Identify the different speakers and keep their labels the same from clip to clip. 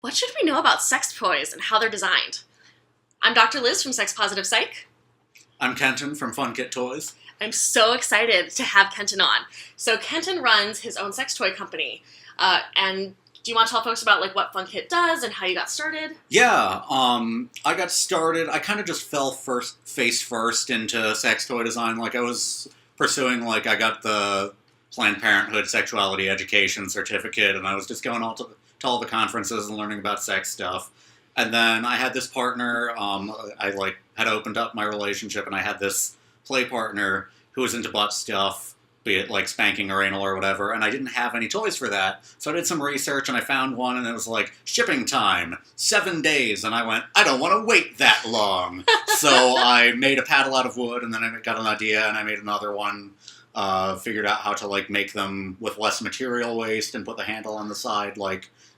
Speaker 1: What should we know about sex toys and how they're designed? I'm Dr. Liz from Sex-Positive Psych.
Speaker 2: I'm Kenton from Funkit Toys.
Speaker 1: I'm so excited to have Kenton on. So Kenton runs his own sex toy company. And do you want to tell folks about what Funkit does and how you got started?
Speaker 2: Yeah, I got started, I kind of just fell face first into sex toy design. I was pursuing, I got the Plan Parenthood Sexuality Education certificate, and I was just going to all the conferences and learning about sex stuff. And then I had this partner, I had opened up my relationship, and I had this play partner who was into butt stuff, be it spanking or renal or whatever, and I didn't have any toys for that. So I did some research and I found one, and it was shipping time, 7 days, and I went, I don't want to wait that long. So I made a paddle out of wood, and then I got an idea, and I made another one, figured out how to make them with less material waste and put the handle on the side,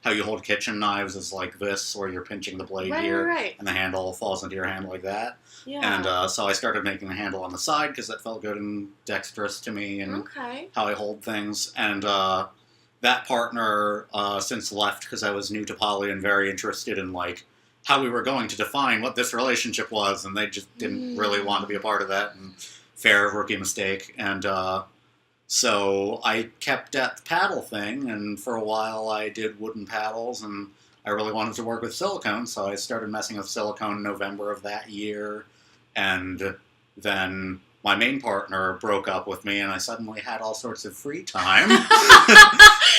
Speaker 2: how you hold kitchen knives is this, where you're pinching the blade
Speaker 1: Right.
Speaker 2: and the handle falls into your hand like that.
Speaker 1: Yeah.
Speaker 2: And so I started making the handle on the side because that felt good and dexterous to me and how I hold things. And that partner since left because I was new to poly and very interested in how we were going to define what this relationship was, and they just didn't really want to be a part of that. And fair rookie mistake. And so I kept at the paddle thing, and for a while I did wooden paddles, and I really wanted to work with silicone, so I started messing with silicone in November of that year, and then my main partner broke up with me, and I suddenly had all sorts of free time.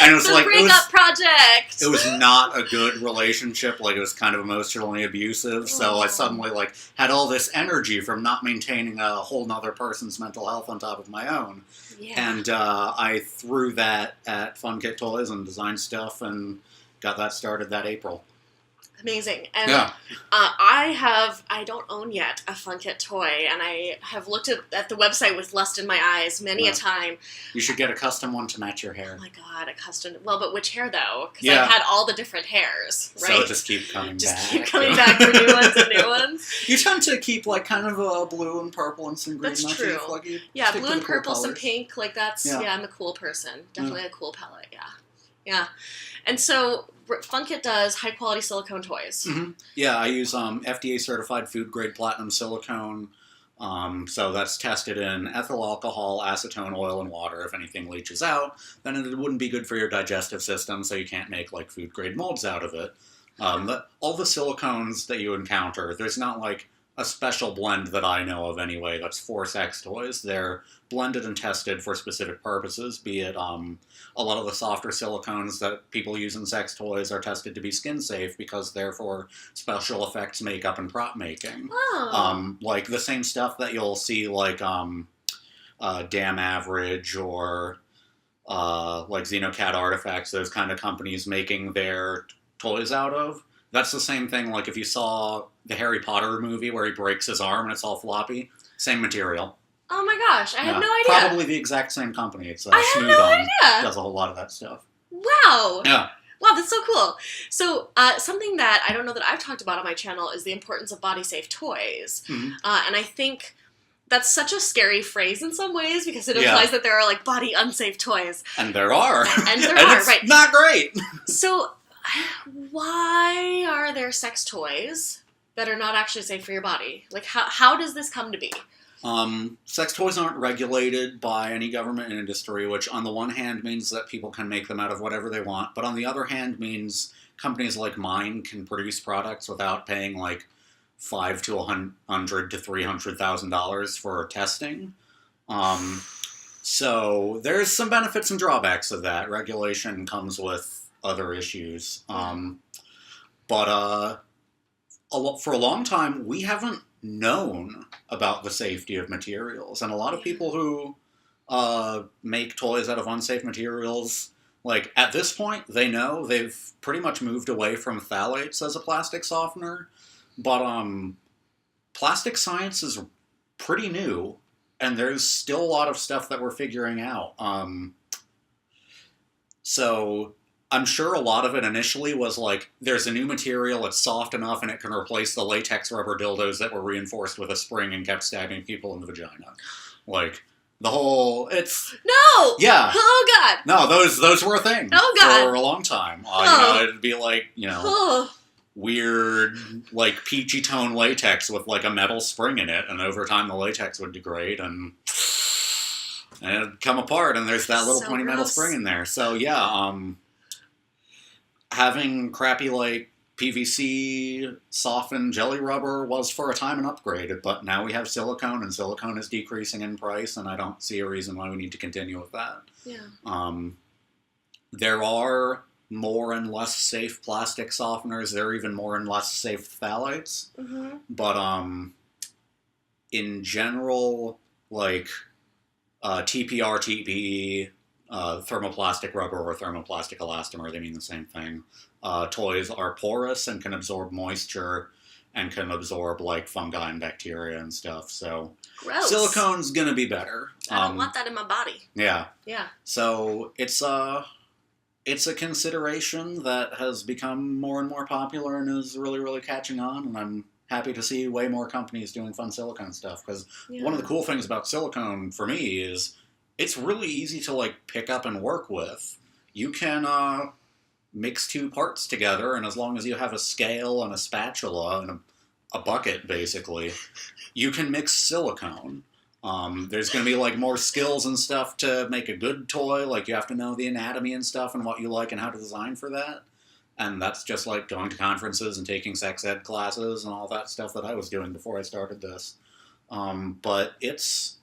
Speaker 2: And it was
Speaker 1: the breakup project!
Speaker 2: It was not a good relationship, it was kind of emotionally abusive, so I suddenly, had all this energy from not maintaining a whole nother person's mental health on top of my own.
Speaker 1: Yeah.
Speaker 2: And I threw that at Funkit Toys and designed stuff and got that started that April.
Speaker 1: Amazing. And
Speaker 2: yeah.
Speaker 1: I don't own yet a Funkit toy, and I have looked at the website with lust in my eyes many a time.
Speaker 2: You should get a custom one to match your hair.
Speaker 1: Oh my god, a custom... Well, but which hair, though? Because
Speaker 2: yeah.
Speaker 1: I've had all the different hairs, right?
Speaker 2: So just keep coming back.
Speaker 1: Just keep coming back for new ones and new ones.
Speaker 2: You tend to keep, kind of a blue and purple and some green.
Speaker 1: That's true.
Speaker 2: Yeah,
Speaker 1: blue and purple, some pink, that's...
Speaker 2: Yeah.
Speaker 1: I'm a cool person. Definitely a cool palette, yeah. Yeah. And so... Funkit does high-quality silicone toys.
Speaker 2: Mm-hmm. Yeah, I use FDA-certified food-grade platinum silicone. So that's tested in ethyl alcohol, acetone, oil, and water. If anything leaches out, then it wouldn't be good for your digestive system, so you can't make food-grade molds out of it. All the silicones that you encounter, there's not a special blend that I know of anyway that's for sex toys. They're blended and tested for specific purposes, be it a lot of the softer silicones that people use in sex toys are tested to be skin safe because they're for special effects makeup and prop making.
Speaker 1: Oh.
Speaker 2: The same stuff that you'll see Damn Average or Xenocat Artifacts, those kind of companies making their toys out of. That's the same thing, if you saw the Harry Potter movie where he breaks his arm and it's all floppy, same material.
Speaker 1: Oh my gosh, I had no idea.
Speaker 2: Probably the exact same company. It's
Speaker 1: I had no idea.
Speaker 2: Does a whole lot of that stuff.
Speaker 1: Wow.
Speaker 2: Yeah.
Speaker 1: Wow, that's so cool. So something that I don't know that I've talked about on my channel is the importance of body-safe toys.
Speaker 2: Mm-hmm.
Speaker 1: And I think that's such a scary phrase in some ways because it implies that there are body unsafe toys.
Speaker 2: And there are.
Speaker 1: And there are,
Speaker 2: it's
Speaker 1: right.
Speaker 2: Not great.
Speaker 1: So why are there sex toys that are not actually safe for your body? How does this come to be?
Speaker 2: Sex toys aren't regulated by any government industry, which on the one hand means that people can make them out of whatever they want, but on the other hand means companies like mine can produce products without paying $500,000 to $100,000 to $300,000 for testing. So there's some benefits and drawbacks of that. Regulation comes with other issues. But for a long time, we haven't known about the safety of materials. And a lot of people who make toys out of unsafe materials, at this point, they know they've pretty much moved away from phthalates as a plastic softener. But plastic science is pretty new, and there's still a lot of stuff that we're figuring out. So I'm sure a lot of it initially was there's a new material, it's soft enough, and it can replace the latex rubber dildos that were reinforced with a spring and kept stabbing people in the vagina. The whole, it's...
Speaker 1: No!
Speaker 2: Yeah.
Speaker 1: Oh, God!
Speaker 2: No, those were a thing.
Speaker 1: Oh, God.
Speaker 2: For a long time. It'd be like, weird, like, peachy tone latex with, like, a metal spring in it, and over time the latex would degrade, and it'd come apart, and there's that little pointy metal spring in there. So, yeah, having crappy, like, PVC softened jelly rubber was for a time an upgrade, but now we have silicone, and silicone is decreasing in price, and I don't see a reason why we need to continue with that.
Speaker 1: Yeah.
Speaker 2: There are more and less safe plastic softeners. There are even more and less safe phthalates.
Speaker 1: Mm-hmm.
Speaker 2: But in general, like TPR, TPE, thermoplastic rubber or thermoplastic elastomer, they mean the same thing. Toys are porous and can absorb moisture and can absorb like fungi and bacteria and stuff. So
Speaker 1: gross.
Speaker 2: Silicone's gonna be better.
Speaker 1: I don't want that in my body.
Speaker 2: Yeah.
Speaker 1: Yeah.
Speaker 2: So it's a consideration that has become more and more popular and is really, really catching on. And I'm happy to see way more companies doing fun silicone stuff, because one of the cool things about silicone for me is it's really easy to like pick up and work with. You can mix two parts together, and as long as you have a scale and a spatula and a bucket, basically, you can mix silicone. There's going to be like more skills and stuff to make a good toy. Like you have to know the anatomy and stuff and what you like and how to design for that. And that's just like going to conferences and taking sex ed classes and all that stuff that I was doing before I started this. But it's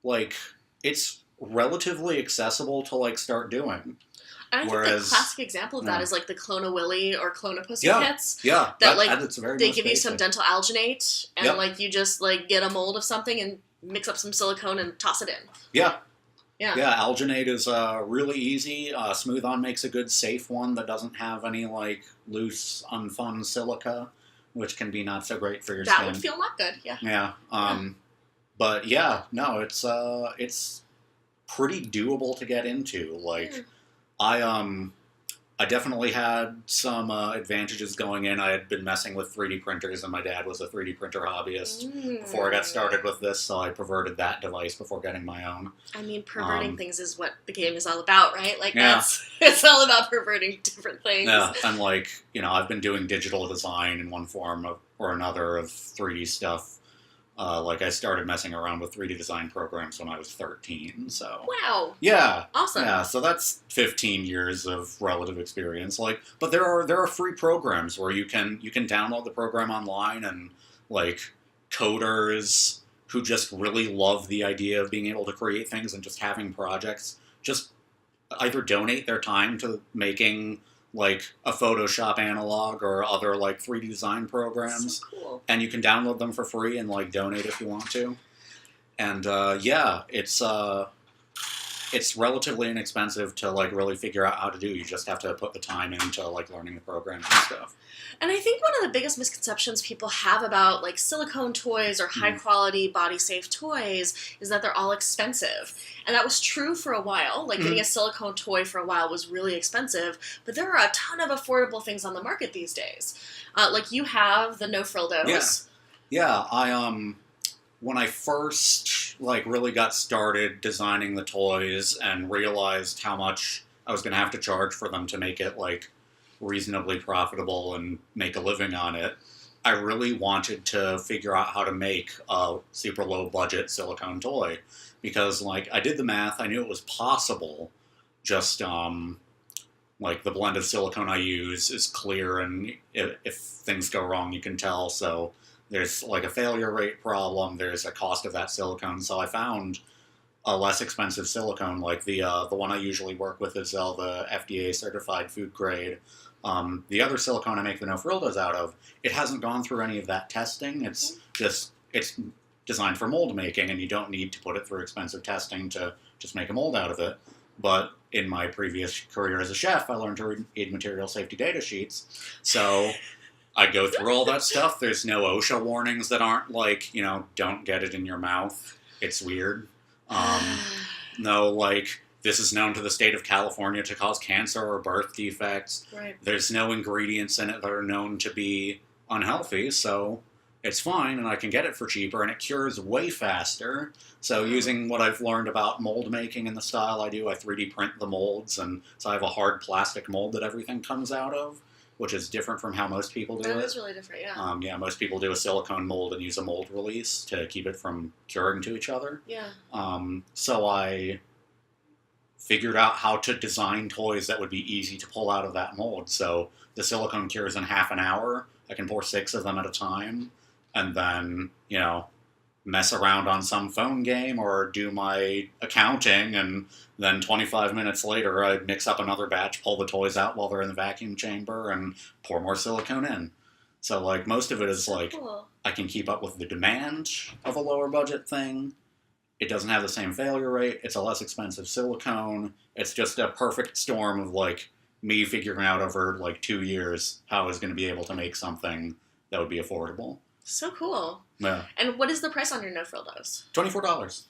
Speaker 2: like, it's relatively accessible to like start doing.
Speaker 1: And I think the classic example of that is like the Clone a Willy or Clone a Pussy kits.
Speaker 2: Yeah,
Speaker 1: that like
Speaker 2: it's very
Speaker 1: they give
Speaker 2: basic.
Speaker 1: you some dental alginate and like you just like get a mold of something and mix up some silicone and toss it in.
Speaker 2: Yeah.
Speaker 1: Yeah.
Speaker 2: Yeah, alginate is really easy. Smooth On makes a good safe one that doesn't have any like loose, unfun silica, which can be not so great for your skin.
Speaker 1: That would feel not good. Yeah.
Speaker 2: Yeah. But yeah, no, it's pretty doable to get into. Like, I definitely had some advantages going in. I had been messing with 3D printers, and my dad was a 3D printer hobbyist before I got started with this, so I perverted that device before getting my own.
Speaker 1: I mean, perverting things is what the game is all about, right? Like, it's all about perverting different things.
Speaker 2: Yeah, and like, I've been doing digital design in one form or another of 3D stuff. Like, I started messing around with 3D design programs when I was 13, so...
Speaker 1: Wow!
Speaker 2: Yeah.
Speaker 1: Awesome.
Speaker 2: Yeah, so that's 15 years of relative experience. Like, but there are free programs where you can download the program online, and, like, coders who just really love the idea of being able to create things and just having projects just either donate their time to making... like a Photoshop analog or other like 3D design programs.
Speaker 1: So cool.
Speaker 2: And you can download them for free and like donate if you want to. And it's relatively inexpensive to like really figure out how to do. You just have to put the time into like learning the programs and stuff.
Speaker 1: And I think one of the biggest misconceptions people have about like silicone toys or high quality body safe toys is that they're all expensive. And that was true for a while. Like getting a silicone toy for a while was really expensive, but there are a ton of affordable things on the market these days. Like you have the no frill dose.
Speaker 2: Yeah, when I first like really got started designing the toys and realized how much I was going to have to charge for them to make it like reasonably profitable and make a living on it, I really wanted to figure out how to make a super low budget silicone toy, because like I did the math, I knew it was possible, just like the blend of silicone I use is clear, and if things go wrong you can tell, so there's like a failure rate problem, there's a cost of that silicone, so I found a less expensive silicone, like the one I usually work with is the FDA certified food grade. The other silicone I make the no frildos out of, it hasn't gone through any of that testing. It's designed for mold making, and you don't need to put it through expensive testing to just make a mold out of it. But in my previous career as a chef, I learned to read material safety data sheets. So I go through all that stuff. There's no OSHA warnings that aren't like, don't get it in your mouth. It's weird. No, like, this is known to the state of California to cause cancer or birth defects.
Speaker 1: Right.
Speaker 2: There's no ingredients in it that are known to be unhealthy, so it's fine, and I can get it for cheaper, and it cures way faster. So using what I've learned about mold making and the style I do, I 3D print the molds, and so I have a hard plastic mold that everything comes out of, which is different from how most people do it.
Speaker 1: That is really different, yeah.
Speaker 2: Yeah, most people do a silicone mold and use a mold release to keep it from curing to each other.
Speaker 1: Yeah.
Speaker 2: So I figured out how to design toys that would be easy to pull out of that mold. So the silicone cures in half an hour. I can pour 6 of them at a time, and then, mess around on some phone game or do my accounting, and then 25 minutes later I mix up another batch, pull the toys out while they're in the vacuum chamber, and pour more silicone in. So, like, most of it is, like,
Speaker 1: cool.
Speaker 2: I can keep up with the demand of a lower budget thing. It doesn't have the same failure rate. It's a less expensive silicone. It's just a perfect storm of, like, me figuring out over, like, 2 years how I was going to be able to make something that would be affordable.
Speaker 1: So cool.
Speaker 2: Yeah.
Speaker 1: And what is the price on your no-frill dose?
Speaker 2: $24.
Speaker 1: $24?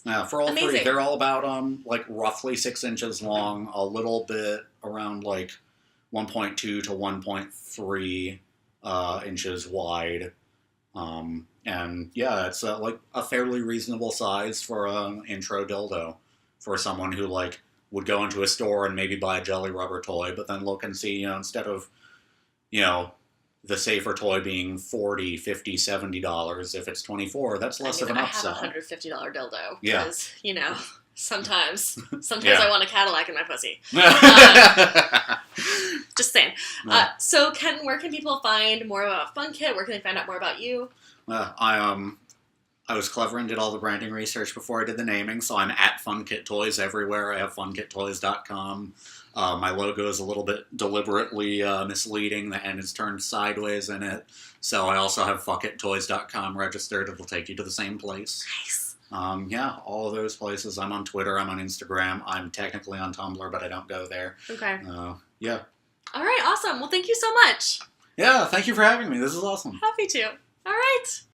Speaker 2: Yeah, for all
Speaker 1: Amazing.
Speaker 2: 3. They're all about, like, roughly 6 inches long, a little bit around, like, 1.2 to 1.3 inches wide. And, yeah, it's, like, a fairly reasonable size for an intro dildo for someone who, like, would go into a store and maybe buy a jelly rubber toy, but then look and see, instead of, the safer toy being $40, $50, $70, if it's $24, that's less of an upsell.
Speaker 1: I have a $150 dildo.
Speaker 2: Yeah.
Speaker 1: Because, sometimes
Speaker 2: Yeah.
Speaker 1: I want a Cadillac in my pussy. Just saying.
Speaker 2: Yeah.
Speaker 1: So, Kenton, where can people find more about Funkit? Where can they find out more about you?
Speaker 2: I was clever and did all the branding research before I did the naming, so I'm at Funkit Toys everywhere. I have funkittoys.com. My logo is a little bit deliberately misleading. The N is turned sideways in it. So I also have funkittoys.com registered. It'll take you to the same place.
Speaker 1: Nice.
Speaker 2: Yeah, all of those places. I'm on Twitter. I'm on Instagram. I'm technically on Tumblr, but I don't go there.
Speaker 1: Okay.
Speaker 2: Yeah.
Speaker 1: All right, awesome. Well, thank you so much.
Speaker 2: Yeah, thank you for having me. This is awesome.
Speaker 1: Happy to. All right.